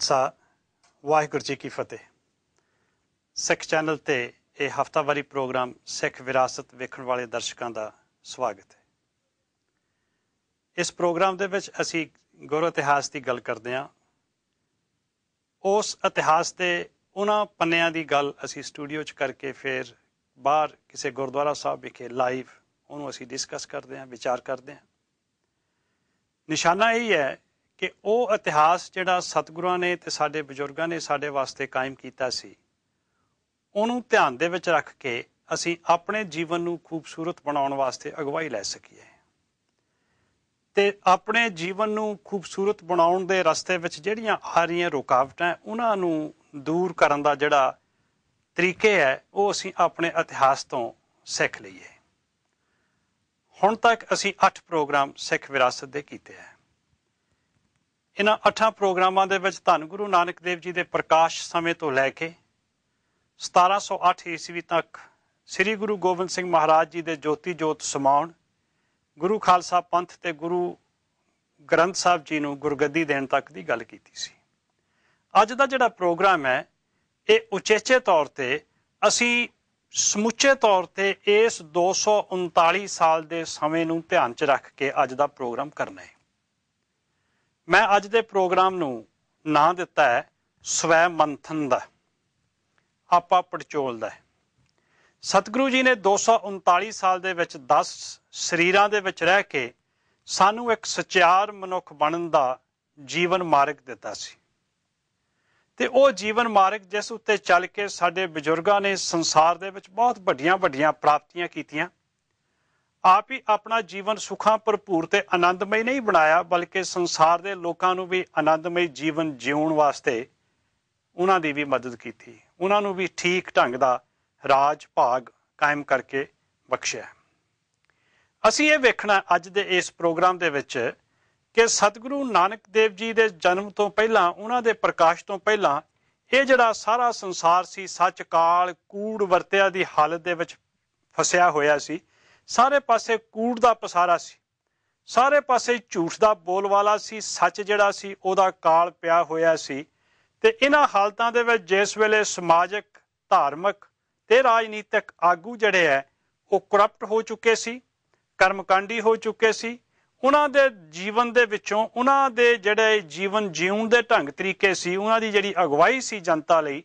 सा वाहिगुरू जी की फतेह। सिख चैनल ते यह हफ्तावारी प्रोग्राम सिख विरासत वेखण वाले दर्शकों का स्वागत है। इस प्रोग्राम दे विच असी गुर इतिहास की गल करते हैं। उस इतिहास के उन्हां पन्नियां की गल असी स्टूडियो च करके फिर बाहर किसी गुरुद्वारा साहब विखे लाइव उन्होंने असी डिस्कस करते हैं, विचार करते हैं। निशाना यही है कि वह इतिहास जिहड़ा सतगुरुआं ने ते साडे बजुर्गां ने साडे वास्ते कायम कीता सी, उहनूं ध्यान दे विच रख के असीं अपने जीवन नूं खूबसूरत बनाउण वास्ते अगवाई लै सकीए ते अपने जीवन नूं खूबसूरत बनाउण दे रस्ते विच जिहड़ियां आ रहीआं रुकावटां उहनां नूं दूर करन दा जिहड़ा तरीके है वो असीं अपने इतिहास तो सिख लईए। हुण तक असीं 8 प्रोग्राम सिख विरासत दे कीते हैं। इन्हां 8 प्रोग्रामां दे विच धन गुरु नानक देव जी के प्रकाश समय तो लैके 1708 ईस्वी तक श्री गुरु गोबिंद सिंह महाराज जी के ज्योति जोत समाउण, गुरु खालसा पंथ ते गुरु ग्रंथ साहब जी नूं गुरगद्दी देण तक की गल कीती सी। अज दा जिहड़ा प्रोग्राम है ये उचेचे तौर ते असीं समुचे तौर ते इस 239 साल के समय नूं ध्यान च रख के अज दा प्रोग्राम करना है। मैं अज दे प्रोग्राम नूं नां दिता है स्वै मंथन दा, आपा पड़चोल दा। सतगुरु जी ने 239 साल दे विच 10 शरीरां दे विच रह के सानू एक सचियार मनुख बनन दा जीवन मार्ग दिता सी ते वो जीवन मार्ग जिस उत्ते चल के साडे बजुर्गां ने संसार दे विच बहुत वड्डियां प्राप्तियां कीतियां। आप ही अपना जीवन सुखां भरपूर ते आनंदमय नहीं बनाया, बल्कि संसार के लोगों को भी आनंदमय जीवन जीउण वास्ते उन्हां दी भी मदद की, उन्होंने भी ठीक ढंग का राज भाग कायम करके बख्शिया। असीं ये वेखना अज दे इस प्रोग्राम दे विच कि सतगुरु नानक देव जी के जन्म तो पहला, उन्हां दे प्रकाश तो पहला ये जिहड़ा सारा संसार सी सच काल कूड़ वरतिया की हालत दे विच फसिया होया सी। सारे पासे कूड़ दा पसारा सी, सारे पासे झूठ दा बोलवाला सी, सच जिहड़ा सी उहदा काल पिया होया सी। ते इन्हां हालतां दे विच जिस वेले समाजिक, धार्मिक ते राजनीतिक आगू जिहड़े है वो करप्ट हो चुके सी, कर्मकांडी हो चुके सी। उन्हां दे जीवन दे विचों उन्हां दे जिहड़े जीवन जीउण दे ढंग तरीके सी, उन्हां दी जिहड़ी अगवाई सी जनता लई,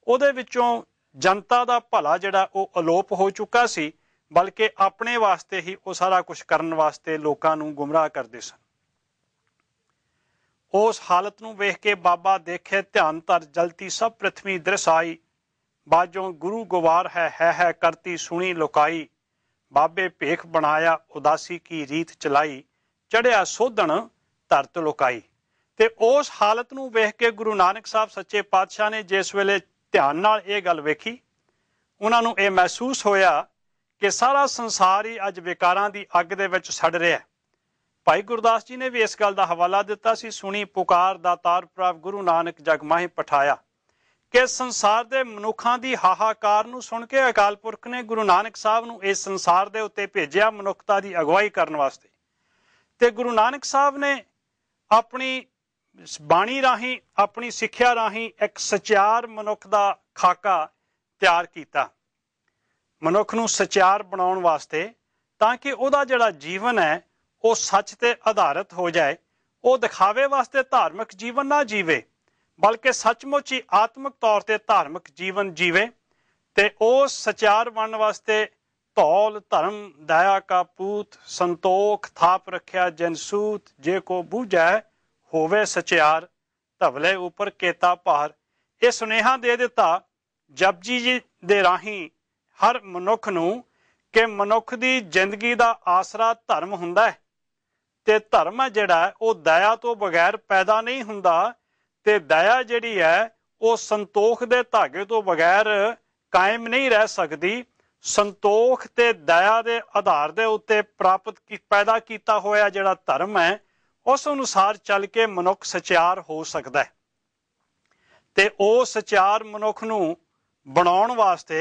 उहदे विचों जनता दा भला जिहड़ा वो अलोप हो चुका सी, बल्कि अपने वास्ते ही वो सारा कुछ करन वास्ते लोकां नूं गुमराह करदे सन। उस हालत नूं वेख के बाबा देखे ध्यान धर जलती सब पृथ्वी दृसाई, बाजों गुरु गुवार है करती सुनी लुकाई, बाबे भेख बनाया उदासी की रीत चलाई, चढ़िया सोधन धरत लुकाई। ते उस हालत नूं वेख के गुरु नानक साहब सच्चे पातशाह ने जिस वेले ध्यान नाल ये गल वेखी, उन्हां नूं ये महसूस होया कि सारा संसार ही अज विकारां दी अग दे विच सड़ रहा है। भाई गुरदास जी ने भी इस गल का हवाला दिता सी, सुनी पुकार दातार प्रभ गुरु नानक जग माही पठाया, कि संसार के मनुखों की हाहाकार नूं सुन के अकाल पुरख ने गुरु नानक साहब नूं इस संसार के उत्ते भेजिया मनुखता की अगवाई करने वास्ते। ते गुरु नानक साहब ने अपनी बाणी राही, अपनी सिक्ख्या राही एक सचियार मनुख का खाका तैयार किया, मनुख नूं सचियार बनाउण वास्ते, ताकि उहदा जिहड़ा जीवन है वो सच ते आधारित हो जाए। वो दिखावे वास्ते धार्मिक जीवन ना जीवे, बल्कि सचमुच ही आत्मिक तौर पर धार्मिक जीवन जीवे। ते उस सचियार बनने वास्ते धौल धर्म दया का पूत, संतोख थाप रखिया जनसूत, जे को बूझै होवे सचियार, धवले उपर केता भार। ये सुनेहा दे दिता जपजी जी दे राही हर मनुख नूं कि मनुख दी जिंदगी दा आसरा धर्म हुंदा है, ते धर्म है जिहड़ा वो दया तो बगैर पैदा नहीं हुंदा, ते दया जिहड़ी है वो संतोख दे धागे तो बगैर कायम नहीं रह सकदी। संतोख ते दया दे आधार दे उत्ते प्राप्त पैदा किया होया जिहड़ा धर्म है उस अनुसार चल के मनुख सचियार हो सकदा है। ते ओ सचियार मनुख नूं बनाउण वास्ते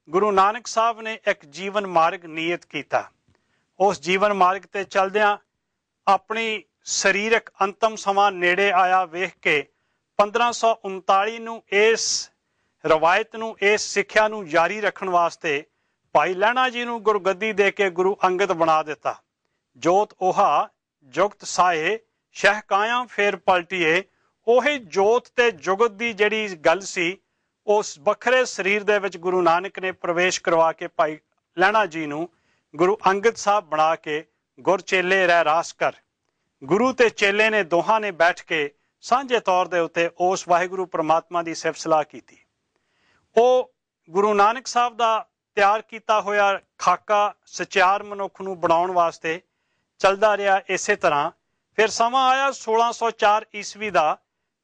गुरु नानक साहब ने एक जीवन मार्ग नियत किया। उस जीवन मार्ग ते चलदियां अपनी शरीरक अंतम समा नेड़े आया वेख के 1539 ਨੂੰ इस रवायत ਨੂੰ, इस सिक्ख्या ਨੂੰ जारी रखण वास्ते भाई लहणा जी ਨੂੰ गुरगद्दी दे के गुरु अंगद बना दिता। जोत ओहा जुगत साए शह कायां फेर पलटिए। ਉਹੀ ਜੋਤ ਤੇ ਜੁਗਤ ਦੀ ਜਿਹੜੀ ਗੱਲ ਸੀ ਉਸ ਵੱਖਰੇ ਸਰੀਰ ਦੇ ਵਿੱਚ ਗੁਰੂ ਨਾਨਕ ਨੇ ਪ੍ਰਵੇਸ਼ ਕਰਵਾ ਕੇ ਭਾਈ ਲਹਿਣਾ ਜੀ ਨੂੰ ਗੁਰੂ ਅੰਗਦ ਸਾਹਿਬ ਬਣਾ ਕੇ ਗੁਰ ਚੇਲੇ ਰਹਿ ਰਾਸ ਕਰ। ਗੁਰੂ ਤੇ ਚੇਲੇ ਨੇ ਦੋਹਾਂ ਨੇ ਬੈਠ ਕੇ ਸਾਂਝੇ ਤੌਰ ਦੇ ਉੱਤੇ ਉਸ ਵਾਹਿਗੁਰੂ ਪ੍ਰਮਾਤਮਾ ਦੀ ਸਿਫਤ ਸਲਾਹ ਕੀਤੀ। ਉਹ ਗੁਰੂ ਨਾਨਕ ਸਾਹਿਬ ਦਾ ਤਿਆਰ ਕੀਤਾ ਹੋਇਆ ਖਾਕਾ ਸਚਿਆਰ ਮਨੁੱਖ ਨੂੰ ਬਣਾਉਣ ਵਾਸਤੇ ਚੱਲਦਾ ਰਿਹਾ। ਇਸੇ ਤਰ੍ਹਾਂ ਫਿਰ ਸਮਾਂ ਆਇਆ 1604 ਈਸਵੀ ਦਾ,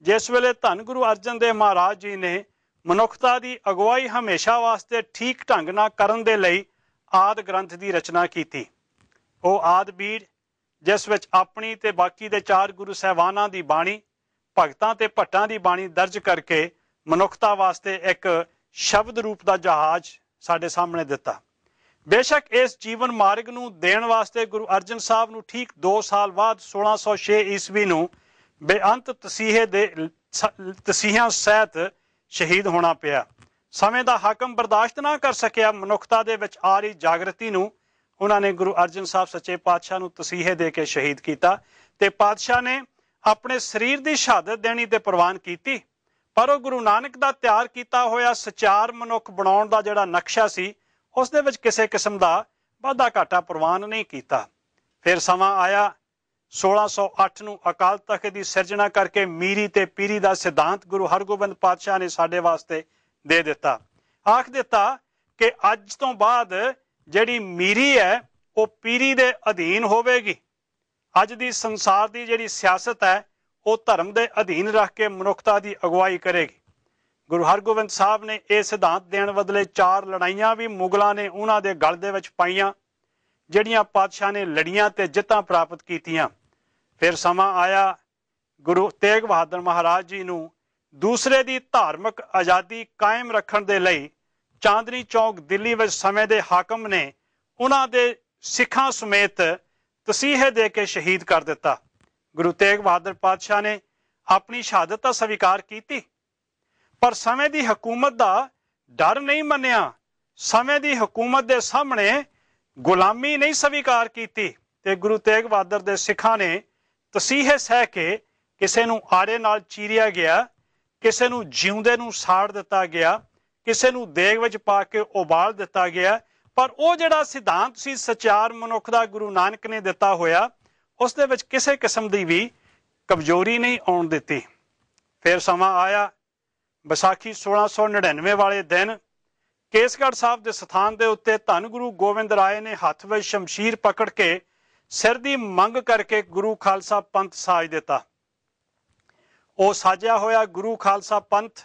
ਜਿਸ ਵੇਲੇ ਧੰਨ ਗੁਰੂ ਅਰਜਨ ਦੇਵ ਮਹਾਰਾਜ ਜੀ ਨੇ ਮਨੁੱਖਤਾ ਦੀ ਅਗਵਾਈ ਹਮੇਸ਼ਾ ਵਾਸਤੇ ਠੀਕ ਢੰਗ ਨਾਲ ਕਰਨ ਦੇ ਲਈ ਆਦਿ ਗ੍ਰੰਥ ਦੀ ਰਚਨਾ ਕੀਤੀ। ਉਹ ਆਦਿ ਬੀੜ ਜਿਸ ਵਿੱਚ ਆਪਣੀ ਤੇ ਬਾਕੀ ਦੇ 4 ਗੁਰੂ ਸਾਹਿਬਾਨਾਂ ਦੀ ਬਾਣੀ, ਭਗਤਾਂ ਤੇ ਭੱਟਾਂ ਦੀ ਬਾਣੀ ਦਰਜ ਕਰਕੇ ਮਨੁੱਖਤਾ ਵਾਸਤੇ ਇੱਕ ਸ਼ਬਦ ਰੂਪ ਦਾ ਜਹਾਜ਼ ਸਾਡੇ ਸਾਹਮਣੇ ਦਿੱਤਾ। ਬੇਸ਼ੱਕ ਇਸ ਜੀਵਨ ਮਾਰਗ ਨੂੰ ਦੇਣ ਵਾਸਤੇ ਗੁਰੂ ਅਰਜਨ ਸਾਹਿਬ ਨੂੰ ਠੀਕ 2 ਸਾਲ ਬਾਅਦ 1606 ਈਸਵੀ ਨੂੰ ਬੇਅੰਤ ਤਸੀਹਿਆਂ ਸਹਿਤ ਸ਼ਹੀਦ ਹੋਣਾ ਪਿਆ। ਸਮੇਂ ਦਾ ਹਾਕਮ ਬਰਦਾਸ਼ਤ ਨਾ ਕਰ ਸਕਿਆ ਮਨੁੱਖਤਾ ਦੇ ਵਿੱਚ ਆ ਰਹੀ ਜਾਗਰਤੀ ਨੂੰ। ਉਹਨਾਂ ਨੇ ਗੁਰੂ ਅਰਜਨ ਸਾਹਿਬ ਸੱਚੇ ਪਾਤਸ਼ਾਹ ਨੂੰ ਤਸੀਹੇ ਦੇ ਕੇ ਸ਼ਹੀਦ ਕੀਤਾ ਤੇ ਪਾਤਸ਼ਾਹ ਨੇ ਆਪਣੇ ਸਰੀਰ ਦੀ ਸ਼ਹਾਦਤ ਦੇਣੀ ਤੇ ਪ੍ਰਵਾਨ ਕੀਤੀ। ਪਰ ਉਹ ਗੁਰੂ ਨਾਨਕ ਦਾ ਤਿਆਰ ਕੀਤਾ ਹੋਇਆ ਸਚਿਆਰ ਮਨੁੱਖ ਬਣਾਉਣ ਦਾ ਜਿਹੜਾ ਨਕਸ਼ਾ ਸੀ ਉਸ ਦੇ ਵਿੱਚ ਕਿਸੇ ਕਿਸਮ ਦਾ ਵਾਧਾ ਘਾਟਾ ਪ੍ਰਵਾਨ ਨਹੀਂ ਕੀਤਾ। ਫਿਰ ਸਮਾਂ ਆਇਆ 1608 ਨੂੰ ਅਕਾਲ ਤਖਤ ਦੀ ਸਿਰਜਣਾ ਕਰਕੇ ਮੀਰੀ ਤੇ ਪੀਰੀ ਦਾ ਸਿਧਾਂਤ ਗੁਰੂ ਹਰਗੋਬਿੰਦ ਪਾਤਸ਼ਾਹ ਨੇ ਸਾਡੇ ਵਾਸਤੇ ਦੇ ਦਿੱਤਾ। ਆਖ ਦਿੱਤਾ ਕਿ ਅੱਜ ਤੋਂ ਬਾਅਦ ਜਿਹੜੀ ਮੀਰੀ ਹੈ ਉਹ ਪੀਰੀ ਦੇ ਅਧੀਨ ਹੋਵੇਗੀ। ਅੱਜ ਦੀ ਸੰਸਾਰ ਦੀ ਜਿਹੜੀ ਸਿਆਸਤ ਹੈ ਉਹ ਧਰਮ ਦੇ ਅਧੀਨ ਰੱਖ ਕੇ ਮਨੁੱਖਤਾ ਦੀ ਅਗਵਾਈ ਕਰੇਗੀ। ਗੁਰੂ ਹਰਗੋਬਿੰਦ ਸਾਹਿਬ ਨੇ ਇਹ ਸਿਧਾਂਤ ਦੇਣ ਬਦਲੇ 4 ਲੜਾਈਆਂ ਵੀ ਮੁਗਲਾਂ ਨੇ ਉਹਨਾਂ ਦੇ ਗਲ ਦੇ ਵਿੱਚ ਪਾਈਆਂ, ਜਿਹੜੀਆਂ ਪਾਤਸ਼ਾਹ ਨੇ ਲੜੀਆਂ ਤੇ ਜਿੱਤਾਂ ਪ੍ਰਾਪਤ ਕੀਤੀਆਂ। ਫਿਰ ਸਮਾਂ ਆਇਆ ਗੁਰੂ ਤੇਗ ਬਹਾਦਰ ਮਹਾਰਾਜ ਜੀ ਨੂੰ ਦੂਸਰੇ ਦੀ ਧਾਰਮਿਕ ਆਜ਼ਾਦੀ ਕਾਇਮ ਰੱਖਣ ਦੇ ਲਈ ਚਾਂਦਨੀ ਚੌਕ ਦਿੱਲੀ ਵਿੱਚ ਸਮੇਂ ਦੇ ਹਾਕਮ ਨੇ ਉਹਨਾਂ ਦੇ ਸਿੱਖਾਂ ਸਮੇਤ ਤਸੀਹੇ ਦੇ ਕੇ ਸ਼ਹੀਦ ਕਰ ਦਿੱਤਾ। ਗੁਰੂ ਤੇਗ ਬਹਾਦਰ ਪਾਤਸ਼ਾਹ ਨੇ ਆਪਣੀ ਸ਼ਹਾਦਤ ਤਾਂ ਸਵੀਕਾਰ ਕੀਤੀ, ਪਰ ਸਮੇਂ ਦੀ ਹਕੂਮਤ ਦਾ ਡਰ ਨਹੀਂ ਮੰਨਿਆ। ਸਮੇਂ ਦੀ ਹਕੂਮਤ ਦੇ ਸਾਹਮਣੇ ਗੁਲਾਮੀ ਨਹੀਂ ਸਵੀਕਾਰ ਕੀਤੀ ਤੇ ਗੁਰੂ ਤੇਗ ਬਹਾਦਰ ਦੇ ਸਿੱਖਾਂ ਨੇ ਤਸੀਹੇ ਸਹਿ ਕੇ ਕਿਸੇ ਨੂੰ ਆੜੇ ਨਾਲ ਚੀਰਿਆ ਗਿਆ, ਕਿਸੇ ਨੂੰ ਜਿਉਂਦੇ ਨੂੰ ਸਾੜ ਦਿੱਤਾ ਗਿਆ, ਕਿਸੇ ਨੂੰ ਦੇਗ ਵਿੱਚ ਪਾ ਕੇ ਉਬਾਲ ਦਿੱਤਾ ਗਿਆ। ਪਰ ਉਹ ਜਿਹੜਾ ਸਿਧਾਂਤ ਸੀ ਸਚਿਆਰ ਮਨੁੱਖ ਦਾ ਗੁਰੂ ਨਾਨਕ ਨੇ ਦਿੱਤਾ ਹੋਇਆ, ਉਸ ਦੇ ਵਿੱਚ ਕਿਸੇ ਕਿਸਮ ਦੀ ਵੀ ਕਮਜ਼ੋਰੀ ਨਹੀਂ ਆਉਣ ਦਿੱਤੀ। ਫਿਰ ਸਮਾਂ ਆਇਆ ਵਿਸਾਖੀ 1699 ਵਾਲੇ ਦਿਨ ਕੇਸਗੜ੍ਹ ਸਾਹਿਬ ਦੇ ਸਥਾਨ ਦੇ ਉੱਤੇ ਧੰਨ ਗੁਰੂ ਗੋਬਿੰਦ ਰਾਏ ਨੇ ਹੱਥ ਵਿੱਚ ਸ਼ਮਸ਼ੀਰ ਪਕੜ ਕੇ ਸਿਰ ਦੀ ਮੰਗ ਕਰਕੇ ਗੁਰੂ ਖਾਲਸਾ ਪੰਥ ਸਾਜ ਦਿੱਤਾ। ਉਹ ਸਾਜਿਆ ਹੋਇਆ ਗੁਰੂ ਖਾਲਸਾ ਪੰਥ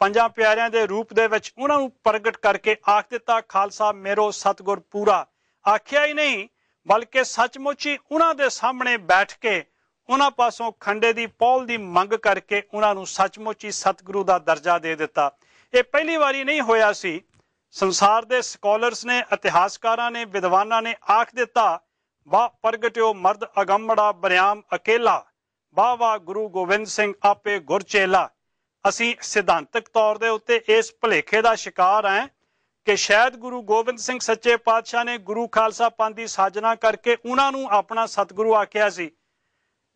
5 ਪਿਆਰਿਆਂ ਦੇ ਰੂਪ ਦੇ ਵਿੱਚ ਉਹਨਾਂ ਨੂੰ ਪ੍ਰਗਟ ਕਰਕੇ ਆਖ ਦਿੱਤਾ, ਖਾਲਸਾ ਮੇਰੋ ਸਤਿਗੁਰ ਪੂਰਾ। ਆਖਿਆ ਹੀ ਨਹੀਂ ਬਲਕਿ ਸੱਚਮੁੱਚ ਹੀ ਉਹਨਾਂ ਦੇ ਸਾਹਮਣੇ ਬੈਠ ਕੇ ਉਹਨਾਂ ਪਾਸੋਂ ਖੰਡੇ ਦੀ ਪੌਲ ਦੀ ਮੰਗ ਕਰਕੇ ਉਹਨਾਂ ਨੂੰ ਸੱਚਮੁੱਚ ਹੀ ਸਤਿਗੁਰੂ ਦਾ ਦਰਜਾ ਦੇ ਦਿੱਤਾ। ਇਹ ਪਹਿਲੀ ਵਾਰੀ ਨਹੀਂ ਹੋਇਆ ਸੀ। ਸੰਸਾਰ ਦੇ ਸਕਾਲਰਸ ਨੇ, ਇਤਿਹਾਸਕਾਰਾਂ ਨੇ, ਵਿਦਵਾਨਾਂ ਨੇ ਆਖ ਦਿੱਤਾ, ਵਾਹ ਪ੍ਰਗਟਿਓ ਮਰਦ ਅਗੰਮੜਾ ਬਰਿਆਮ ਅਕੇਲਾ, ਵਾਹ ਵਾਹ ਗੁਰੂ ਗੋਬਿੰਦ ਸਿੰਘ ਆਪੇ ਗੁਰ ਚੇਲਾ। ਅਸੀਂ ਸਿਧਾਂਤਕ ਤੌਰ ਦੇ ਉੱਤੇ ਇਸ ਭੁਲੇਖੇ ਦਾ ਸ਼ਿਕਾਰ ਹਾਂ ਕਿ ਸ਼ਾਇਦ ਗੁਰੂ ਗੋਬਿੰਦ ਸਿੰਘ ਸੱਚੇ ਪਾਤਸ਼ਾਹ ਨੇ ਗੁਰੂ ਖਾਲਸਾ ਪੰਥ ਦੀ ਸਾਜਨਾ ਕਰਕੇ ਉਹਨਾਂ ਨੂੰ ਆਪਣਾ ਸਤਿਗੁਰੂ ਆਖਿਆ ਸੀ।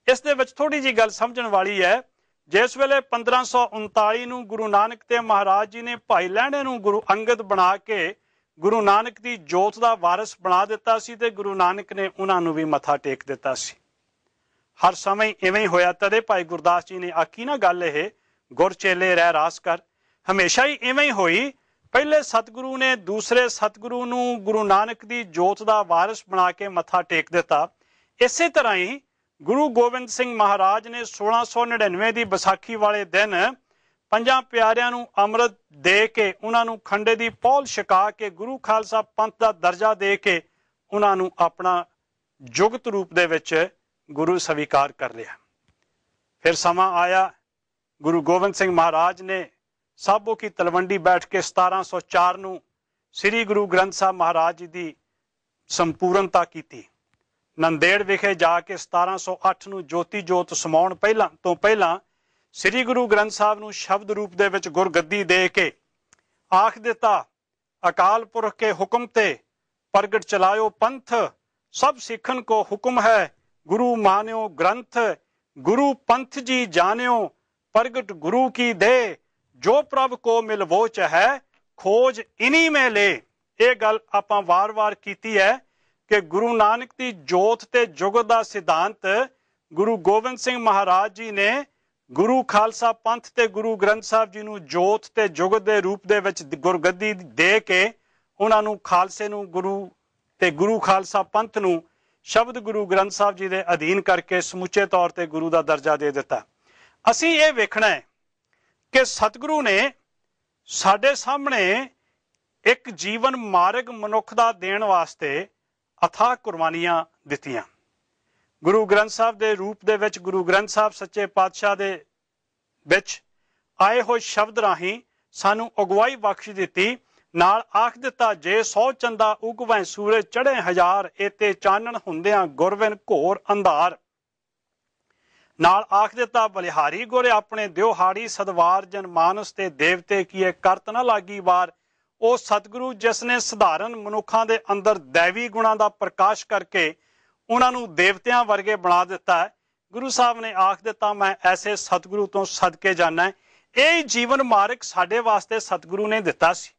ਇਸ ਦੇ ਵਿੱਚ ਥੋੜੀ ਜਿਹੀ ਗੱਲ ਸਮਝਣ ਵਾਲੀ ਹੈ। ਜਿਸ ਵੇਲੇ 1539 ਨੂੰ ਗੁਰੂ ਨਾਨਕ ਤੇ ਮਹਾਰਾਜ ਜੀ ਨੇ ਭਾਈ ਲਹਿਣੇ ਨੂੰ ਗੁਰੂ ਅੰਗਦ ਬਣਾ ਕੇ ਗੁਰੂ ਨਾਨਕ ਦੀ ਜੋਤ ਦਾ ਵਾਰਿਸ ਬਣਾ ਦਿੱਤਾ ਸੀ ਤੇ ਗੁਰੂ ਨਾਨਕ ਨੇ ਉਹਨਾਂ ਨੂੰ ਵੀ ਮੱਥਾ ਟੇਕ ਦਿੱਤਾ ਸੀ। ਹਰ ਸਮੇਂ ਇਵੇਂ ਹੀ ਹੋਇਆ। ਤਦੇ ਭਾਈ ਗੁਰਦਾਸ ਜੀ ਨੇ ਆਖੀ ਨਾ ਗੱਲ, ਇਹ ਗੁਰ ਚੇਲੇ ਰਹਿ ਰਾਸ ਕਰ। ਹਮੇਸ਼ਾ ਹੀ ਇਵੇਂ ਹੀ ਹੋਈ। ਪਹਿਲੇ ਸਤਿਗੁਰੂ ਨੇ ਦੂਸਰੇ ਸਤਿਗੁਰੂ ਨੂੰ ਗੁਰੂ ਨਾਨਕ ਦੀ ਜੋਤ ਦਾ ਵਾਰਿਸ ਬਣਾ ਕੇ ਮੱਥਾ ਟੇਕ ਦਿੱਤਾ। ਇਸੇ ਤਰ੍ਹਾਂ ਹੀ ਗੁਰੂ ਗੋਬਿੰਦ ਸਿੰਘ ਮਹਾਰਾਜ ਨੇ 1699 ਦੀ ਵਿਸਾਖੀ ਵਾਲੇ ਦਿਨ 5 ਪਿਆਰਿਆਂ ਨੂੰ ਅੰਮ੍ਰਿਤ ਦੇ ਕੇ ਉਹਨਾਂ ਨੂੰ ਖੰਡੇ ਦੀ ਪੌਲ ਛਕਾ ਕੇ ਗੁਰੂ ਖਾਲਸਾ ਪੰਥ ਦਾ ਦਰਜਾ ਦੇ ਕੇ ਉਹਨਾਂ ਨੂੰ ਆਪਣਾ ਜੁਗਤ ਰੂਪ ਦੇ ਵਿੱਚ ਗੁਰੂ ਸਵੀਕਾਰ ਕਰ ਲਿਆ। ਫਿਰ ਸਮਾਂ ਆਇਆ ਗੁਰੂ ਗੋਬਿੰਦ ਸਿੰਘ ਮਹਾਰਾਜ ਨੇ ਸਾਬੋ ਕੀ ਤਲਵੰਡੀ ਬੈਠ ਕੇ 1704 ਨੂੰ ਸ੍ਰੀ ਗੁਰੂ ਗ੍ਰੰਥ ਸਾਹਿਬ ਮਹਾਰਾਜ ਜੀ ਦੀ ਸੰਪੂਰਨਤਾ ਕੀਤੀ। ਨੰਦੇੜ ਵਿਖੇ ਜਾ ਕੇ 1708 ਨੂੰ ਜੋਤੀ ਜੋਤ ਸਮਾਉਣ ਤੋਂ ਪਹਿਲਾਂ ਸ੍ਰੀ ਗੁਰੂ ਗ੍ਰੰਥ ਸਾਹਿਬ ਨੂੰ ਸ਼ਬਦ ਰੂਪ ਦੇ ਵਿੱਚ ਗੁਰਗੱਦੀ ਦੇ ਕੇ ਆਖ ਦਿੱਤਾ, ਅਕਾਲ ਪੁਰਖ ਕੇ ਹੁਕਮ ਤੇ ਪ੍ਰਗਟ ਚਲਾਇਓ ਪੰਥ, ਸਭ ਸਿੱਖਨ ਕੋ ਹੁਕਮ ਹੈ ਗੁਰੂ ਮਾਨਿਓ ਗ੍ਰੰਥ, ਗੁਰੂ ਪੰਥ ਜੀ ਜਾਣਿਓ ਪ੍ਰਗਟ ਗੁਰੂ ਕੀ ਦੇ, ਜੋ ਪ੍ਰਭ ਕੋ ਮਿਲਵੋਚ ਹੈ ਖੋਜ ਇਨੀ ਮੇ ਲੈ। ਇਹ ਗੱਲ ਆਪਾਂ ਵਾਰ-ਵਾਰ ਕੀਤੀ ਹੈ ਕਿ ਗੁਰੂ ਨਾਨਕ ਦੀ ਜੋਤ ਤੇ ਜੁਗਤ ਦਾ ਸਿਧਾਂਤ ਗੁਰੂ ਗੋਬਿੰਦ ਸਿੰਘ ਮਹਾਰਾਜ ਜੀ ਨੇ ਗੁਰੂ ਖਾਲਸਾ ਪੰਥ ਤੇ ਗੁਰੂ ਗ੍ਰੰਥ ਸਾਹਿਬ ਜੀ ਨੂੰ ਜੋਤ ਤੇ ਜੁਗਤ ਦੇ ਰੂਪ ਦੇ ਵਿੱਚ ਗੁਰਗੱਦੀ ਦੇ ਕੇ ਉਹਨਾਂ ਨੂੰ ਖਾਲਸੇ ਨੂੰ ਗੁਰੂ ਖਾਲਸਾ ਪੰਥ ਨੂੰ ਸ਼ਬਦ ਗੁਰੂ ਗ੍ਰੰਥ ਸਾਹਿਬ ਜੀ ਦੇ ਅਧੀਨ ਕਰਕੇ ਸਮੁੱਚੇ ਤੌਰ ਤੇ ਗੁਰੂ ਦਾ ਦਰਜਾ ਦੇ ਦਿੱਤਾ। ਅਸੀਂ ਇਹ ਵੇਖਣਾ ਹੈ ਕਿ ਸਤਿਗੁਰੂ ਨੇ ਸਾਡੇ ਸਾਹਮਣੇ ਇੱਕ ਜੀਵਨ ਮਾਰਗ ਮਨੁੱਖ ਦਾ ਦੇਣ ਵਾਸਤੇ ਅਥਾਹ ਕੁਰਬਾਨੀਆਂ ਦਿੱਤੀਆਂ। ਗੁਰੂ ਗ੍ਰੰਥ ਸਾਹਿਬ ਦੇ ਰੂਪ ਦੇ ਵਿੱਚ ਗੁਰੂ ਗ੍ਰੰਥ ਸਾਹਿਬ ਸੱਚੇ ਪਾਤਸ਼ਾਹ ਦੇ ਵਿੱਚ ਆਏ ਹੋਏ ਸ਼ਬਦ ਰਾਹੀਂ ਸਾਨੂੰ ਅਗਵਾਈ ਬਖਸ਼ ਦਿੱਤੀ। ਨਾਲ ਆਖ ਦਿੱਤਾ, ਜੇ 100 ਚੰਦਾ ਉਗਵੈ ਸੂਰਜ ਚੜ੍ਹੇ ਹਜ਼ਾਰ, ਏਤੇ ਚਾਨਣ ਹੁੰਦਿਆਂ ਗੁਰਵਿਨ ਘੋਰ ਅੰਧਾਰ। ਨਾਲ ਆਖ ਦਿੱਤਾ, ਬਲਿਹਾਰੀ ਗੁਰ ਆਪਣੇ ਦਿਉਹਾੜੀ ਸਦਵਾਰ, ਜਨ ਮਾਨਸ ਤੇ ਦੇਵਤੇ ਕੀਏ ਕਰਤ ਨਾ ਲਾਗੀ ਵਾਰ। ਉਹ ਸਤਿਗੁਰੂ ਜਿਸ ਨੇ ਸਧਾਰਨ ਮਨੁੱਖਾਂ ਦੇ ਅੰਦਰ ਦੈਵੀ ਗੁਣਾਂ ਦਾ ਪ੍ਰਕਾਸ਼ ਕਰਕੇ ਉਹਨਾਂ ਨੂੰ ਦੇਵਤਿਆਂ ਵਰਗੇ ਬਣਾ ਦਿੱਤਾ ਹੈ। ਗੁਰੂ ਸਾਹਿਬ ਨੇ ਆਖ ਦਿੱਤਾ, ਮੈਂ ਐਸੇ ਸਤਿਗੁਰੂ ਤੋਂ ਸਦਕੇ ਜਾਣਾ ਹੈ। ਇਹ ਜੀਵਨ ਮਾਰਗ ਸਾਡੇ ਵਾਸਤੇ ਸਤਿਗੁਰੂ ਨੇ ਦਿੱਤਾ ਸੀ।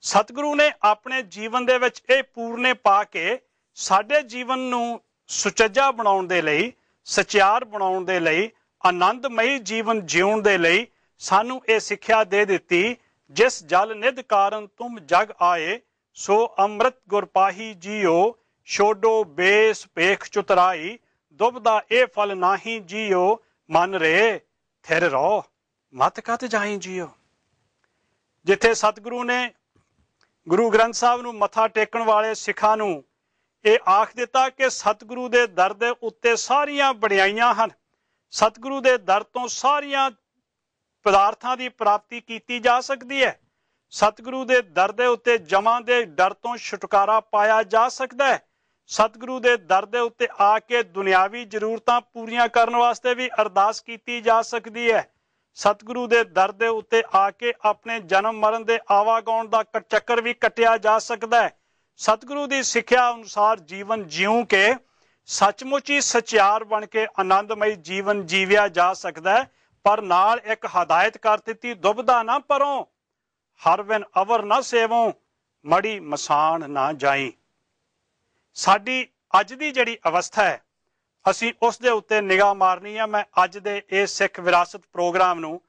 ਸਤਿਗੁਰੂ ਨੇ ਆਪਣੇ ਜੀਵਨ ਦੇ ਵਿੱਚ ਇਹ ਪੂਰਨੇ ਪਾ ਕੇ ਸਾਡੇ ਜੀਵਨ ਨੂੰ ਸੁਚੱਜਾ ਬਣਾਉਣ ਦੇ ਲਈ, ਸਚਿਆਰ ਬਣਾਉਣ ਦੇ ਲਈ, ਆਨੰਦਮਈ ਜੀਵਨ ਜਿਉਣ ਦੇ ਲਈ ਸਾਨੂੰ ਇਹ ਸਿੱਖਿਆ ਦੇ ਦਿੱਤੀ, ਜਿਸ ਜਲ ਨਿਧ ਕਾਰਨ ਤੁਮ ਜਗ ਆਏ, ਸੋ ਅੰਮ੍ਰਿਤ ਗੁਰ ਪਾਹੀ ਜੀਓ, ਛੋਡੋ ਬੇਸ ਭੇਖ ਚੁਤਰਾਈ, ਦੁਬਦਾ ਇਹ ਫਲ ਨਾਹੀ ਜੀਓ, ਮਨ ਰੇ ਥਿਰ ਰਹੋ ਮਤ ਕਤ ਜਾਈ ਜੀਓ। ਜਿੱਥੇ ਸਤਿਗੁਰੂ ਨੇ ਗੁਰੂ ਗ੍ਰੰਥ ਸਾਹਿਬ ਨੂੰ ਮੱਥਾ ਟੇਕਣ ਵਾਲੇ ਸਿੱਖਾਂ ਨੂੰ ਇਹ ਆਖ ਦਿੱਤਾ ਕਿ ਸਤਿਗੁਰੂ ਦੇ ਦਰ ਦੇ ਉੱਤੇ ਸਾਰੀਆਂ ਵਡਿਆਈਆਂ ਹਨ, ਸਤਿਗੁਰੂ ਦੇ ਦਰ ਤੋਂ ਸਾਰੀਆਂ ਪਦਾਰਥਾਂ ਦੀ ਪ੍ਰਾਪਤੀ ਕੀਤੀ ਜਾ ਸਕਦੀ ਹੈ, ਸਤਿਗੁਰੂ ਦੇ ਦਰ ਦੇ ਉੱਤੇ ਜਮਾਂ ਦੇ ਡਰ ਤੋਂ ਛੁਟਕਾਰਾ ਪਾਇਆ ਜਾ ਸਕਦਾ ਹੈ, ਸਤਿਗੁਰੂ ਦੇ ਦਰ ਦੇ ਉੱਤੇ ਆ ਕੇ ਦੁਨਿਆਵੀ ਜ਼ਰੂਰਤਾਂ ਪੂਰੀਆਂ ਕਰਨ ਵਾਸਤੇ ਵੀ ਅਰਦਾਸ ਕੀਤੀ ਜਾ ਸਕਦੀ ਹੈ, ਸਤਿਗੁਰੂ ਦੇ ਦਰ ਦੇ ਉੱਤੇ ਆ ਕੇ ਆਪਣੇ ਜਨਮ ਮਰਨ ਦੇ ਆਵਾਗਾਉਣ ਦਾ ਚੱਕਰ ਵੀ ਕੱਟਿਆ ਜਾ ਸਕਦਾ ਹੈ। ਸਤਿਗੁਰੂ ਦੀ ਸਿੱਖਿਆ ਅਨੁਸਾਰ ਜੀਵਨ ਜਿਉਂ ਕੇ ਸੱਚਮੁੱਚ ਹੀ ਸਚਿਆਰ ਬਣ ਕੇ ਆਨੰਦਮਈ ਜੀਵਨ ਜੀਵਿਆ ਜਾ ਸਕਦਾ ਹੈ। ਪਰ ਨਾਲ ਇੱਕ ਹਦਾਇਤ ਕਰ ਦਿੱਤੀ, ਦੁਬਦਾ ਨਾ ਪਰੋਂ, ਹਰ ਵਿਨ ਅਵਰ ਨਾ ਸੇਵੋਂ, ਮੜੀ ਮਸਾਨ ਨਾ ਜਾਈ। ਸਾਡੀ ਅੱਜ ਦੀ ਜਿਹੜੀ ਅਵਸਥਾ ਹੈ ਅਸੀਂ ਉਸ ਦੇ ਉੱਤੇ ਨਿਗਾਹ ਮਾਰਨੀ ਹੈ। ਮੈਂ ਅੱਜ ਦੇ ਇਹ ਸਿੱਖ ਵਿਰਾਸਤ ਪ੍ਰੋਗਰਾਮ ਨੂੰ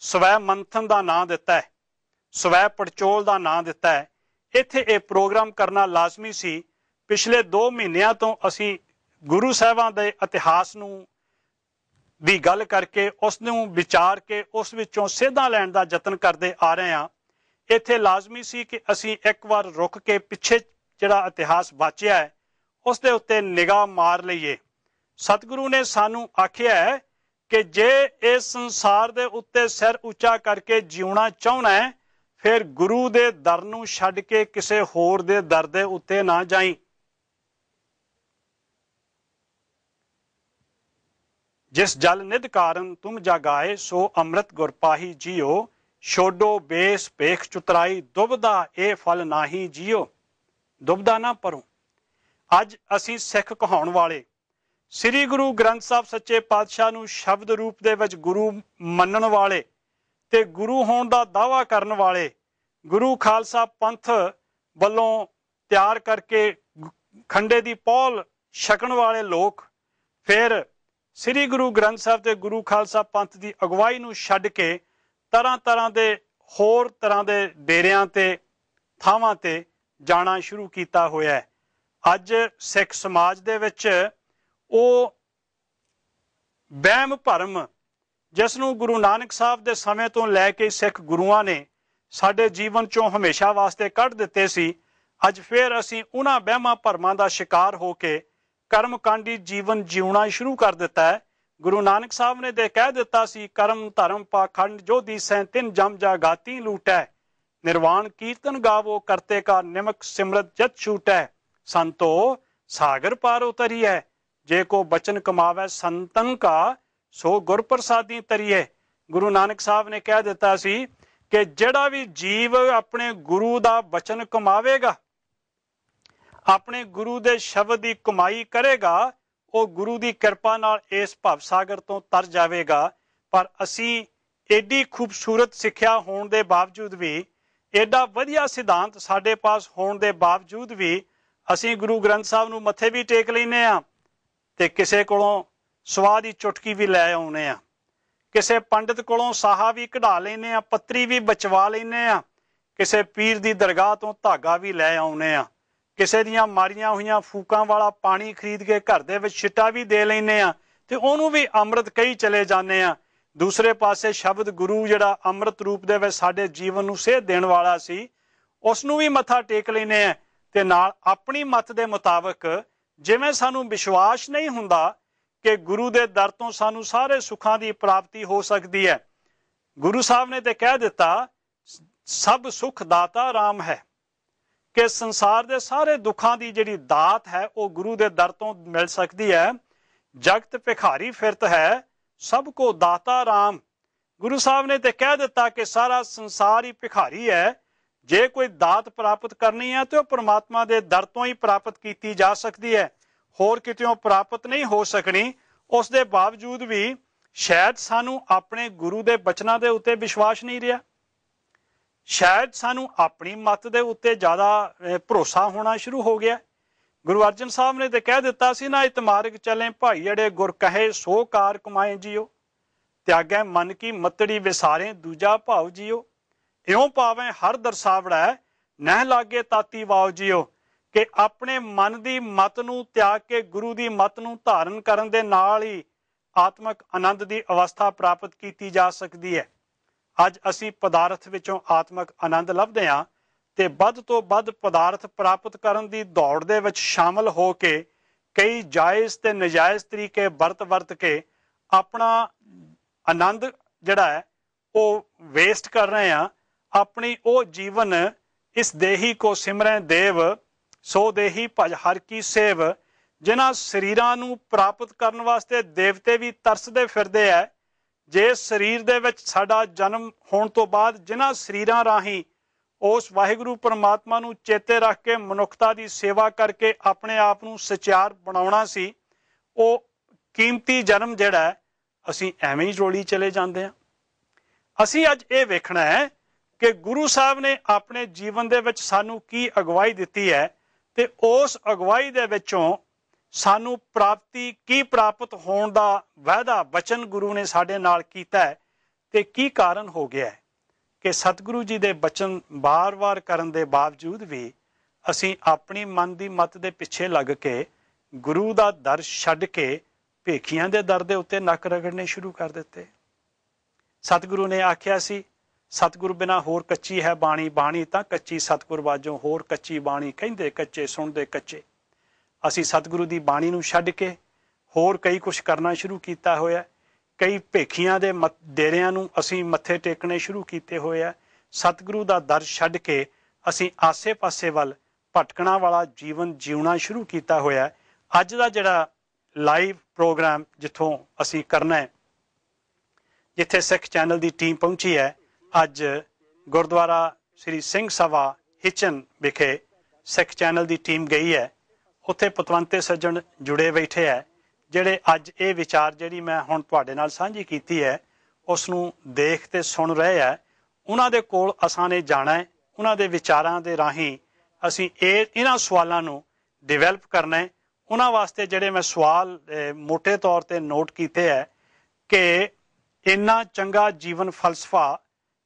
ਸਵੈ ਮੰਥਨ ਦਾ ਨਾਂ ਦਿੱਤਾ ਹੈ, ਸਵੈ ਪੜਚੋਲ ਦਾ ਨਾਂ ਦਿੱਤਾ ਹੈ। ਇੱਥੇ ਇਹ ਪ੍ਰੋਗਰਾਮ ਕਰਨਾ ਲਾਜ਼ਮੀ ਸੀ। ਪਿਛਲੇ 2 ਮਹੀਨਿਆਂ ਤੋਂ ਅਸੀਂ ਗੁਰੂ ਸਾਹਿਬਾਂ ਦੇ ਇਤਿਹਾਸ ਨੂੰ ਦੀ ਗੱਲ ਕਰਕੇ ਉਸ ਨੂੰ ਵਿਚਾਰ ਕੇ ਉਸ ਵਿੱਚੋਂ ਸੇਧਾਂ ਲੈਣ ਦਾ ਯਤਨ ਕਰਦੇ ਆ ਰਹੇ ਹਾਂ। ਇੱਥੇ ਲਾਜ਼ਮੀ ਸੀ ਕਿ ਅਸੀਂ ਇੱਕ ਵਾਰ ਰੁਕ ਕੇ ਪਿੱਛੇ ਜਿਹੜਾ ਇਤਿਹਾਸ ਵਾਚਿਆ ਹੈ ਉਸ ਦੇ ਉੱਤੇ ਨਿਗਾਹ ਮਾਰ ਲਈਏ। ਸਤਿਗੁਰੂ ਨੇ ਸਾਨੂੰ ਆਖਿਆ ਹੈ ਕਿ ਜੇ ਇਸ ਸੰਸਾਰ ਦੇ ਉੱਤੇ ਸਿਰ ਉੱਚਾ ਕਰਕੇ ਜਿਉਣਾ ਚਾਹੁੰਦਾ ਹੈ ਫਿਰ ਗੁਰੂ ਦੇ ਦਰ ਨੂੰ ਛੱਡ ਕੇ ਕਿਸੇ ਹੋਰ ਦੇ ਦਰ ਦੇ ਉੱਤੇ ਨਾ ਜਾਈਂ। ਜਿਸ ਜਲ ਨਿਧ ਕਾਰਨ ਤੁਮ ਜਗਾਏ, ਸੋ ਅੰਮ੍ਰਿਤ ਗੁਰ ਪਾਹੀ ਜੀਓ, ਛੋਡੋ ਬੇਸ ਭੇਖ ਚੁਤਰਾਈ, ਦੁਬਦਾ ਇਹ ਫਲ ਨਾਹੀ ਜੀਓ। ਦੁਬਦਾ ਨਾ ਪਰੋ। ਅੱਜ ਅਸੀਂ ਸਿੱਖ ਕਹਾਉਣ ਵਾਲੇ ਸ੍ਰੀ ਗੁਰੂ ਗ੍ਰੰਥ ਸਾਹਿਬ ਸੱਚੇ ਪਾਤਸ਼ਾਹ ਨੂੰ ਸ਼ਬਦ ਰੂਪ ਦੇ ਵਿੱਚ ਗੁਰੂ ਮੰਨਣ ਵਾਲੇ ਤੇ ਗੁਰੂ ਹੋਣ ਦਾ ਦਾਅਵਾ ਕਰਨ ਵਾਲੇ, ਗੁਰੂ ਖਾਲਸਾ ਪੰਥ ਵੱਲੋਂ ਤਿਆਰ ਕਰਕੇ ਖੰਡੇ ਦੀ ਪੌਲ ਛਕਣ ਵਾਲੇ ਲੋਕ ਫਿਰ ਸ੍ਰੀ ਗੁਰੂ ਗ੍ਰੰਥ ਸਾਹਿਬ ਤੇ ਗੁਰੂ ਖਾਲਸਾ ਪੰਥ ਦੀ ਅਗਵਾਈ ਨੂੰ ਛੱਡ ਕੇ ਤਰ੍ਹਾਂ ਤਰ੍ਹਾਂ ਦੇ ਹੋਰ ਤਰ੍ਹਾਂ ਦੇ ਡੇਰਿਆਂ ਤੇ ਥਾਵਾਂ ਤੇ ਜਾਣਾ ਸ਼ੁਰੂ ਕੀਤਾ ਹੋਇਆ ਹੈ। ਅੱਜ ਸਿੱਖ ਸਮਾਜ ਦੇ ਵਿੱਚ ਉਹ ਵਹਿਮ ਭਰਮ ਜਿਸ ਨੂੰ ਗੁਰੂ ਨਾਨਕ ਸਾਹਿਬ ਦੇ ਸਮੇਂ ਤੋਂ ਲੈ ਕੇ ਸਿੱਖ ਗੁਰੂਆਂ ਨੇ ਸਾਡੇ ਜੀਵਨ ਚੋਂ ਹਮੇਸ਼ਾ ਵਾਸਤੇ ਕੱਢ ਦਿੱਤੇ ਸੀ, ਅੱਜ ਫਿਰ ਅਸੀਂ ਉਹਨਾਂ ਵਹਿਮਾਂ ਭਰਮਾਂ ਦਾ ਸ਼ਿਕਾਰ ਹੋ ਕੇ ਕਰਮਕਾਂਡੀ ਜੀਵਨ ਜਿਉਣਾ ਸ਼ੁਰੂ ਕਰ ਦਿੱਤਾ ਹੈ। ਗੁਰੂ ਨਾਨਕ ਸਾਹਿਬ ਨੇ ਤੇ ਕਹਿ ਦਿੱਤਾ ਸੀ, ਕਰਮ ਧਰਮ ਪਾਖੰਡ ਜੋ ਦੀਸੈ ਤਿਨ ਜਮ ਜਾਗਾਤੀ ਲੂਟੈ, ਨਿਰਵਾਣ ਕੀਰਤਨ ਗਾਵੋ ਕਰਤੇ ਕਾ ਨਿਮਕ ਸਿਮਰਤ ਜਤ ਛੂਟੈ, ਸੰਤੋ ਸਾਗਰ ਪਾਰ ਉਤਰੀਐ, ਜੇ ਕੋ ਬਚਨ ਕਮਾਵੇ ਸੰਤਨ ਕਾ ਸੋ ਗੁਰਪ੍ਰਸਾਦੀ ਤਰੀਏ। ਗੁਰੂ ਨਾਨਕ ਸਾਹਿਬ ਨੇ ਕਹਿ ਦਿੱਤਾ ਸੀ ਕਿ ਜਿਹੜਾ ਵੀ ਜੀਵ ਆਪਣੇ ਗੁਰੂ ਦਾ ਬਚਨ ਕਮਾਵੇਗਾ, ਆਪਣੇ ਗੁਰੂ ਦੇ ਸ਼ਬਦ ਦੀ ਕਮਾਈ ਕਰੇਗਾ, ਉਹ ਗੁਰੂ ਦੀ ਕਿਰਪਾ ਨਾਲ ਇਸ ਭਵਸਾਗਰ ਤੋਂ ਤਰ ਜਾਵੇਗਾ। ਪਰ ਅਸੀਂ ਏਡੀ ਖੂਬਸੂਰਤ ਸਿੱਖਿਆ ਹੋਣ ਦੇ ਬਾਵਜੂਦ ਵੀ, ਏਡਾ ਵਧੀਆ ਸਿਧਾਂਤ ਸਾਡੇ ਪਾਸ ਹੋਣ ਦੇ ਬਾਵਜੂਦ ਵੀ ਅਸੀਂ ਗੁਰੂ ਗ੍ਰੰਥ ਸਾਹਿਬ ਨੂੰ ਮੱਥੇ ਵੀ ਟੇਕ ਲੈਂਦੇ ਹਾਂ ਤੇ ਕਿਸੇ ਕੋਲੋਂ ਸਵਾਹ ਦੀ ਚੁਟਕੀ ਵੀ ਲੈ ਆਉਂਦੇ ਹਾਂ, ਕਿਸੇ ਪੰਡਿਤ ਕੋਲੋਂ ਸਾਹਾ ਵੀ ਕਢਾ ਲੈਂਦੇ ਹਾਂ, ਪੱਤਰੀ ਵੀ ਬਚਵਾ ਲੈਂਦੇ ਹਾਂ, ਕਿਸੇ ਪੀਰ ਦੀ ਦਰਗਾਹ ਤੋਂ ਧਾਗਾ ਵੀ ਲੈ ਆਉਂਦੇ ਹਾਂ, ਕਿਸੇ ਦੀਆਂ ਮਾਰੀਆਂ ਹੋਈਆਂ ਫੂਕਾਂ ਵਾਲਾ ਪਾਣੀ ਖਰੀਦ ਕੇ ਘਰ ਦੇ ਵਿੱਚ ਛਿੱਟਾ ਵੀ ਦੇ ਲੈਂਦੇ ਹਾਂ ਤੇ ਉਹਨੂੰ ਵੀ ਅੰਮ੍ਰਿਤ ਕਹੀ ਚਲੇ ਜਾਂਦੇ ਹਾਂ। ਦੂਸਰੇ ਪਾਸੇ ਸ਼ਬਦ ਗੁਰੂ ਜਿਹੜਾ ਅੰਮ੍ਰਿਤ ਰੂਪ ਦੇ ਵਿੱਚ ਸਾਡੇ ਜੀਵਨ ਨੂੰ ਸੇਧ ਦੇਣ ਵਾਲਾ ਸੀ, ਉਸ ਨੂੰ ਵੀ ਮੱਥਾ ਟੇਕ ਲੈਂਦੇ ਹਾਂ ਤੇ ਨਾਲ ਆਪਣੀ ਮੱਤ ਦੇ ਮੁਤਾਬਕ, ਜਿਵੇਂ ਸਾਨੂੰ ਵਿਸ਼ਵਾਸ ਨਹੀਂ ਹੁੰਦਾ ਕਿ ਗੁਰੂ ਦੇ ਦਰ ਤੋਂ ਸਾਨੂੰ ਸਾਰੇ ਸੁੱਖਾਂ ਦੀ ਪ੍ਰਾਪਤੀ ਹੋ ਸਕਦੀ ਹੈ। ਗੁਰੂ ਸਾਹਿਬ ਨੇ ਤੇ ਕਹਿ ਦਿੱਤਾ, ਸਭ ਸੁੱਖ ਦਾਤਾ ਰਾਮ ਹੈ, ਕਿ ਸੰਸਾਰ ਦੇ ਸਾਰੇ ਦੁੱਖਾਂ ਦੀ ਜਿਹੜੀ ਦਾਤ ਹੈ ਉਹ ਗੁਰੂ ਦੇ ਦਰ ਤੋਂ ਮਿਲ ਸਕਦੀ ਹੈ। ਜਗਤ ਭਿਖਾਰੀ ਫਿਰਤ ਹੈ, ਸਭ ਕੋ ਦਾਤਾ ਰਾਮ। ਗੁਰੂ ਸਾਹਿਬ ਨੇ ਤੇ ਕਹਿ ਦਿੱਤਾ ਕਿ ਸਾਰਾ ਸੰਸਾਰ ਹੀ ਭਿਖਾਰੀ ਹੈ। ਜੇ ਕੋਈ ਦਾਤ ਪ੍ਰਾਪਤ ਕਰਨੀ ਹੈ ਤੇ ਉਹ ਪ੍ਰਮਾਤਮਾ ਦੇ ਦਰ ਤੋਂ ਹੀ ਪ੍ਰਾਪਤ ਕੀਤੀ ਜਾ ਸਕਦੀ ਹੈ, ਹੋਰ ਕਿਤਿਓਂ ਪ੍ਰਾਪਤ ਨਹੀਂ ਹੋ ਸਕਣੀ। ਉਸ ਦੇ ਬਾਵਜੂਦ ਵੀ ਸ਼ਾਇਦ ਸਾਨੂੰ ਆਪਣੇ ਗੁਰੂ ਦੇ ਬਚਨਾਂ ਦੇ ਉੱਤੇ ਵਿਸ਼ਵਾਸ ਨਹੀਂ ਰਿਹਾ, ਸ਼ਾਇਦ ਸਾਨੂੰ ਆਪਣੀ ਮੱਤ ਦੇ ਉੱਤੇ ਜ਼ਿਆਦਾ ਭਰੋਸਾ ਹੋਣਾ ਸ਼ੁਰੂ ਹੋ ਗਿਆ। ਗੁਰੂ ਅਰਜਨ ਸਾਹਿਬ ਨੇ ਤੇ ਕਹਿ ਦਿੱਤਾ ਸੀ ਨਾ, ਇਤਮਾਰਗ ਚਲੇ ਭਾਈ ਅੜੇ ਗੁਰ ਕਹੇ ਸੋ ਕਾਰ ਕਮਾਏ ਜੀਓ, ਤਿਆਗੈ ਮਨ ਕੀ ਮਤੜੀ ਵਿਸਾਰੇ ਦੂਜਾ ਭਾਉ ਜੀਓ, ਇਉਂ ਪਾਵੇਂ ਹਰ ਦਰਸਾਵੜੈ ਨਹਿ ਲਾਗੇ ਤਾਤੀ ਵਾਉ ਜੀਓ। ਕਿ ਆਪਣੇ ਮਨ ਦੀ ਮਤ ਨੂੰ ਤਿਆਗ ਕੇ ਗੁਰੂ ਦੀ ਮਤ ਨੂੰ ਧਾਰਨ ਕਰਨ ਦੇ ਨਾਲ ਹੀ ਆਤਮਿਕ ਆਨੰਦ ਦੀ ਅਵਸਥਾ ਪ੍ਰਾਪਤ ਕੀਤੀ ਜਾ ਸਕਦੀ ਹੈ। ਅੱਜ ਅਸੀਂ ਪਦਾਰਥ ਵਿੱਚੋਂ ਆਤਮਿਕ ਆਨੰਦ ਲੱਭਦੇ ਹਾਂ ਤੇ ਵੱਧ ਤੋਂ ਵੱਧ ਪਦਾਰਥ ਪ੍ਰਾਪਤ ਕਰਨ ਦੀ ਦੌੜ ਦੇ ਵਿੱਚ ਸ਼ਾਮਲ ਹੋ ਕੇ ਕਈ ਜਾਇਜ਼ ਤੇ ਨਜਾਇਜ਼ ਤਰੀਕੇ ਵਰਤ ਕੇ ਆਪਣਾ ਆਨੰਦ ਜਿਹੜਾ ਹੈ ਉਹ ਵੇਸਟ ਕਰ ਰਹੇ ਹਾਂ। ਆਪਣੀ ਉਹ ਜੀਵਨ ਇਸ ਦੇਹੀ ਕੋ ਸਿਮਰੈ ਦੇਵ, ਸੋ ਦੇਹੀ ਭਜ ਹਰ ਕੀ ਸੇਵ। ਜਿਨ੍ਹਾਂ ਸਰੀਰਾਂ ਨੂੰ ਪ੍ਰਾਪਤ ਕਰਨ ਵਾਸਤੇ ਦੇਵਤੇ ਵੀ ਤਰਸਦੇ ਫਿਰਦੇ ਹੈ, ਜੇ ਸਰੀਰ ਦੇ ਵਿੱਚ ਸਾਡਾ ਜਨਮ ਹੋਣ ਤੋਂ ਬਾਅਦ ਜਿਨ੍ਹਾਂ ਸਰੀਰਾਂ ਰਾਹੀਂ ਉਸ ਵਾਹਿਗੁਰੂ ਪਰਮਾਤਮਾ ਨੂੰ ਚੇਤੇ ਰੱਖ ਕੇ ਮਨੁੱਖਤਾ ਦੀ ਸੇਵਾ ਕਰਕੇ ਆਪਣੇ ਆਪ ਨੂੰ ਸਚਿਆਰ ਬਣਾਉਣਾ ਸੀ, ਉਹ ਕੀਮਤੀ ਜਨਮ ਜਿਹੜਾ ਹੈ ਅਸੀਂ ਐਵੇਂ ਹੀ ਰੋਲੀ ਚਲੇ ਜਾਂਦੇ ਹਾਂ। ਅਸੀਂ ਅੱਜ ਇਹ ਵੇਖਣਾ ਹੈ ਕਿ ਗੁਰੂ ਸਾਹਿਬ ਨੇ ਆਪਣੇ ਜੀਵਨ ਦੇ ਵਿੱਚ ਸਾਨੂੰ ਕੀ ਅਗਵਾਈ ਦਿੱਤੀ ਹੈ ਤੇ ਉਸ ਅਗਵਾਈ ਦੇ ਵਿੱਚੋਂ ਸਾਨੂੰ ਪ੍ਰਾਪਤੀ ਕੀ ਪ੍ਰਾਪਤ ਹੋਣ ਦਾ ਵਾਅਦਾ ਬਚਨ ਗੁਰੂ ਨੇ ਸਾਡੇ ਨਾਲ ਕੀਤਾ ਹੈ ਤੇ ਕੀ ਕਾਰਨ ਹੋ ਗਿਆ ਹੈ ਕਿ ਸਤਿਗੁਰੂ ਜੀ ਦੇ ਬਚਨ ਵਾਰ-ਵਾਰ ਕਰਨ ਦੇ ਬਾਵਜੂਦ ਵੀ ਅਸੀਂ ਆਪਣੀ ਮਨ ਦੀ ਮਤ ਦੇ ਪਿੱਛੇ ਲੱਗ ਕੇ ਗੁਰੂ ਦਾ ਦਰ ਛੱਡ ਕੇ ਭੇਖੀਆਂ ਦੇ ਦਰ ਦੇ ਉੱਤੇ ਨੱਕ ਰਗੜਨੇ ਸ਼ੁਰੂ ਕਰ ਦਿੱਤੇ। ਸਤਿਗੁਰੂ ਨੇ ਆਖਿਆ ਸੀ, ਸਤਿਗੁਰੂ ਬਿਨਾਂ ਹੋਰ ਕੱਚੀ ਹੈ ਬਾਣੀ, ਬਾਣੀ ਤਾਂ ਕੱਚੀ ਸਤਿਗੁਰ ਬਾਝੋਂ ਹੋਰ ਕੱਚੀ ਬਾਣੀ, ਕਹਿੰਦੇ ਕੱਚੇ ਸੁਣਦੇ ਕੱਚੇ। ਅਸੀਂ ਸਤਿਗੁਰੂ ਦੀ ਬਾਣੀ ਨੂੰ ਛੱਡ ਕੇ ਹੋਰ ਕਈ ਕੁਛ ਕਰਨਾ ਸ਼ੁਰੂ ਕੀਤਾ ਹੋਇਆ। ਕਈ ਭੇਖੀਆਂ ਦੇ ਡੇਰਿਆਂ ਨੂੰ ਅਸੀਂ ਮੱਥੇ ਟੇਕਣੇ ਸ਼ੁਰੂ ਕੀਤੇ ਹੋਏ ਆ। ਸਤਿਗੁਰੂ ਦਾ ਦਰ ਛੱਡ ਕੇ ਅਸੀਂ ਆਸੇ ਪਾਸੇ ਵੱਲ ਭਟਕਣਾ ਵਾਲਾ ਜੀਵਨ ਜਿਉਣਾ ਸ਼ੁਰੂ ਕੀਤਾ ਹੋਇਆ। ਅੱਜ ਦਾ ਜਿਹੜਾ ਲਾਈਵ ਪ੍ਰੋਗਰਾਮ ਜਿੱਥੋਂ ਅਸੀਂ ਕਰਨਾ ਹੈ, ਜਿੱਥੇ ਸਿੱਖ ਚੈਨਲ ਦੀ ਟੀਮ ਪਹੁੰਚੀ ਹੈ, ਅੱਜ ਗੁਰਦੁਆਰਾ ਸ੍ਰੀ ਸਿੰਘ ਸਭਾ ਹਿਚਨ ਵਿਖੇ ਸਿੱਖ ਚੈਨਲ ਦੀ ਟੀਮ ਗਈ ਹੈ। ਉੱਥੇ ਪਤਵੰਤੇ ਸੱਜਣ ਜੁੜੇ ਬੈਠੇ ਹੈ, ਜਿਹੜੇ ਅੱਜ ਇਹ ਵਿਚਾਰ ਜਿਹੜੀ ਮੈਂ ਹੁਣ ਤੁਹਾਡੇ ਨਾਲ ਸਾਂਝੀ ਕੀਤੀ ਹੈ ਉਸ ਨੂੰ ਦੇਖ ਤੇ ਸੁਣ ਰਹੇ ਹੈ। ਉਹਨਾਂ ਦੇ ਕੋਲ ਅਸਾਂ ਨੇ ਜਾਣਾ ਹੈ, ਉਹਨਾਂ ਦੇ ਵਿਚਾਰਾਂ ਦੇ ਰਾਹੀਂ ਅਸੀਂ ਇਹਨਾਂ ਸਵਾਲਾਂ ਨੂੰ ਡਿਵੈਲਪ ਕਰਨਾ ਹੈ। ਉਹਨਾਂ ਵਾਸਤੇ ਜਿਹੜੇ ਮੈਂ ਸਵਾਲ ਮੋਟੇ ਤੌਰ ਤੇ ਨੋਟ ਕੀਤੇ ਹੈ ਕਿ ਇੰਨਾ ਚੰਗਾ ਜੀਵਨ ਫਲਸਫਾ,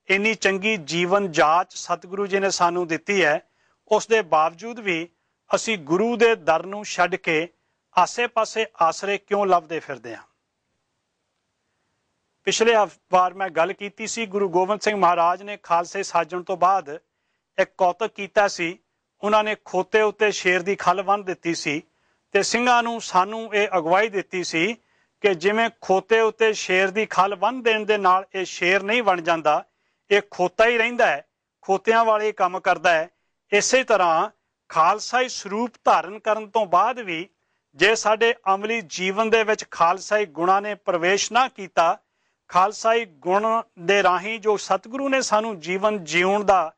ਇੰਨੀ ਚੰਗੀ ਜੀਵਨ ਜਾਚ ਸਤਿਗੁਰੂ ਜੀ ਨੇ ਸਾਨੂੰ ਦਿੱਤੀ ਹੈ, ਉਸ ਦੇ ਬਾਵਜੂਦ ਵੀ ਅਸੀਂ ਗੁਰੂ ਦੇ ਦਰ ਨੂੰ ਛੱਡ ਕੇ ਆਸੇ ਪਾਸੇ ਆਸਰੇ ਕਿਉਂ ਲੱਭਦੇ ਫਿਰਦੇ ਹਾਂ। ਪਿਛਲੇ ਵਾਰ ਮੈਂ ਗੱਲ ਕੀਤੀ ਸੀ, ਗੁਰੂ ਗੋਬਿੰਦ ਸਿੰਘ ਮਹਾਰਾਜ ਨੇ ਖਾਲਸੇ ਸਾਜਣ ਤੋਂ ਬਾਅਦ ਇੱਕ ਕੌਤਕ ਕੀਤਾ ਸੀ। ਉਹਨਾਂ ਨੇ ਖੋਤੇ ਉੱਤੇ ਸ਼ੇਰ ਦੀ ਖੱਲ ਬੰਨ੍ਹ ਦਿੱਤੀ ਸੀ ਤੇ ਸਿੰਘਾਂ ਨੂੰ ਸਾਨੂੰ ਇਹ ਅਗਵਾਈ ਦਿੱਤੀ ਸੀ ਕਿ ਜਿਵੇਂ ਖੋਤੇ ਉੱਤੇ ਸ਼ੇਰ ਦੀ ਖੱਲ ਬੰਨ੍ਹ ਦੇਣ ਦੇ ਨਾਲ ਇਹ ਸ਼ੇਰ ਨਹੀਂ ਬਣ ਜਾਂਦਾ, ਇਹ ਖੋਤਾ ਹੀ ਰਹਿੰਦਾ ਹੈ, ਖੋਤਿਆਂ ਵਾਲੇ ਕੰਮ ਕਰਦਾ ਹੈ। ਇਸੇ ਤਰ੍ਹਾਂ ਖਾਲਸਾਈ ਸਰੂਪ ਧਾਰਨ ਕਰਨ ਤੋਂ ਬਾਅਦ ਵੀ ਜੇ ਸਾਡੇ ਅਮਲੀ ਜੀਵਨ ਦੇ ਵਿੱਚ ਖਾਲਸਾਈ ਗੁਣਾਂ ਨੇ ਪ੍ਰਵੇਸ਼ ਨਾ ਕੀਤਾ, ਖਾਲਸਾਈ ਗੁਣ ਦੇ ਰਾਹੀਂ ਜੋ ਸਤਿਗੁਰੂ ਨੇ ਸਾਨੂੰ ਜੀਵਨ ਜਿਉਣ ਦਾ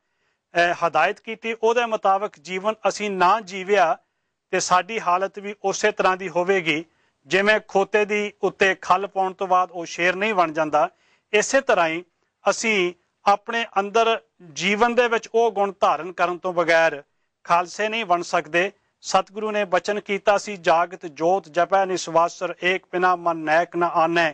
ਹਦਾਇਤ ਕੀਤੀ, ਉਹਦੇ ਮੁਤਾਬਕ ਜੀਵਨ ਅਸੀਂ ਨਾ ਜੀਵਿਆ ਤੇ ਸਾਡੀ ਹਾਲਤ ਵੀ ਉਸੇ ਤਰ੍ਹਾਂ ਦੀ ਹੋਵੇਗੀ ਜਿਵੇਂ ਖੋਤੇ ਦੀ ਉੱਤੇ ਖੱਲ ਪਾਉਣ ਤੋਂ ਬਾਅਦ ਉਹ ਸ਼ੇਰ ਨਹੀਂ ਬਣ ਜਾਂਦਾ। ਇਸੇ ਤਰ੍ਹਾਂ ਹੀ ਅਸੀਂ ਆਪਣੇ ਅੰਦਰ ਜੀਵਨ ਦੇ ਵਿੱਚ ਉਹ ਗੁਣ ਧਾਰਨ ਕਰਨ ਤੋਂ ਬਗੈਰ ਖਾਲਸੇ ਨਹੀਂ ਬਣ ਸਕਦੇ। ਸਤਿਗੁਰੂ ਨੇ ਬਚਨ ਕੀਤਾ ਸੀ, ਜਾਗਤ ਜੋਤ ਜਪੈ ਨਿਸਵਾਸਰ, ਏਕ ਬਿਨਾ ਮਨ ਨੈਕ ਨ ਆਨੈ,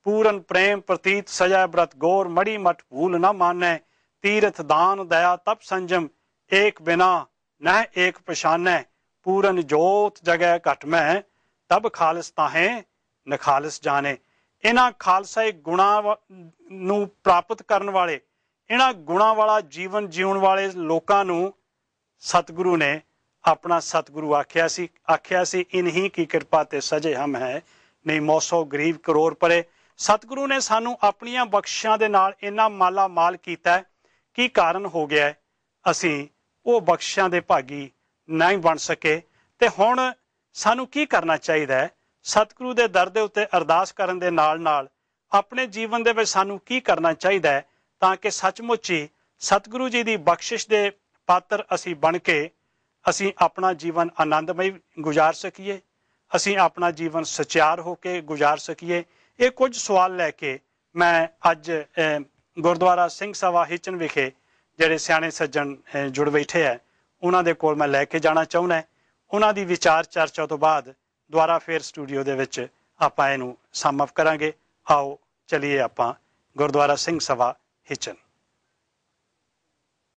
ਪੂਰਨ ਪ੍ਰੇਮ ਪ੍ਰਤੀਤ ਸਜੈ ਬ੍ਰਤ ਗੌਰ, ਮੜੀ ਮਠ ਭੂਲ ਨ ਮਾਨੈ, ਤੀਰਥ ਦਾਨ ਦਇਆ ਤਪ ਸੰਜਮ, ਏਕ ਬਿਨਾ ਨਹਿ ਏਕ ਪਛਾਨੈ, ਪੂਰਨ ਜੋਤ ਜਗੈ ਘਟ ਮੈਂ, ਤਬ ਖਾਲਸ ਤਾਹੇ ਨਖਾਲਸ ਜਾਣੇ। ਇਹਨਾਂ ਖਾਲਸਾਈ ਗੁਣਾਂ ਨੂੰ ਪ੍ਰਾਪਤ ਕਰਨ ਵਾਲੇ, ਇਹਨਾਂ ਗੁਣਾਂ ਵਾਲਾ ਜੀਵਨ ਜਿਉਣ ਵਾਲੇ ਲੋਕਾਂ ਨੂੰ ਸਤਿਗੁਰੂ ਨੇ ਆਪਣਾ ਸਤਿਗੁਰੂ ਆਖਿਆ ਸੀ ਇਨਹੀ ਕੀ ਕਿਰਪਾ ਤੇ ਸਜੇ ਹਮ ਹੈ, ਨਹੀਂ ਮੌਸੋ ਗਰੀਬ ਕਰੋੜ ਪਰੇ। ਸਤਿਗੁਰੂ ਨੇ ਸਾਨੂੰ ਆਪਣੀਆਂ ਬਖਸ਼ਿਸ਼ਾਂ ਦੇ ਨਾਲ ਇੰਨਾ ਮਾਲਾ ਮਾਲ ਕੀਤਾ ਹੈ। ਕੀ ਕਾਰਨ ਹੋ ਗਿਆ ਹੈ ਅਸੀਂ ਉਹ ਬਖਸ਼ਿਸ਼ਾਂ ਦੇ ਭਾਗੀ ਨਹੀਂ ਬਣ ਸਕੇ। ਤੇ ਹੁਣ ਸਾਨੂੰ ਕੀ ਕਰਨਾ ਚਾਹੀਦਾ ਹੈ? ਸਤਿਗੁਰੂ ਦੇ ਦਰ ਦੇ ਉੱਤੇ ਅਰਦਾਸ ਕਰਨ ਦੇ ਨਾਲ ਨਾਲ ਆਪਣੇ ਜੀਵਨ ਦੇ ਵਿੱਚ ਸਾਨੂੰ ਕੀ ਕਰਨਾ ਚਾਹੀਦਾ ਹੈ ਤਾਂ ਕਿ ਸੱਚਮੁੱਚ ਹੀ ਸਤਿਗੁਰੂ ਜੀ ਦੀ ਬਖਸ਼ਿਸ਼ ਦੇ ਪਾਤਰ ਅਸੀਂ ਬਣ ਕੇ ਅਸੀਂ ਆਪਣਾ ਜੀਵਨ ਆਨੰਦਮਈ ਗੁਜ਼ਾਰ ਸਕੀਏ, ਅਸੀਂ ਆਪਣਾ ਜੀਵਨ ਸਚਿਆਰ ਹੋ ਕੇ ਗੁਜ਼ਾਰ ਸਕੀਏ। ਇਹ ਕੁਝ ਸਵਾਲ ਲੈ ਕੇ ਮੈਂ ਅੱਜ ਗੁਰਦੁਆਰਾ ਸਿੰਘ ਸਭਾ ਹਿਚਨ ਵਿਖੇ ਜਿਹੜੇ ਸਿਆਣੇ ਸੱਜਣ ਜੁੜ ਬੈਠੇ ਹੈ ਉਹਨਾਂ ਦੇ ਕੋਲ ਮੈਂ ਲੈ ਕੇ ਜਾਣਾ ਚਾਹੁੰਦਾ। ਉਹਨਾਂ ਦੀ ਵਿਚਾਰ ਚਰਚਾ ਤੋਂ ਬਾਅਦ ਦੁਬਾਰਾ ਫਿਰ ਸਟੂਡੀਓ ਦੇ ਵਿੱਚ ਆਪਾਂ ਇਹਨੂੰ ਸਮ ਅਪ ਕਰਾਂਗੇ। ਆਓ ਚਲੀਏ ਆਪਾਂ ਗੁਰਦੁਆਰਾ ਸਿੰਘ ਸਭਾ ਹਿਚਨ।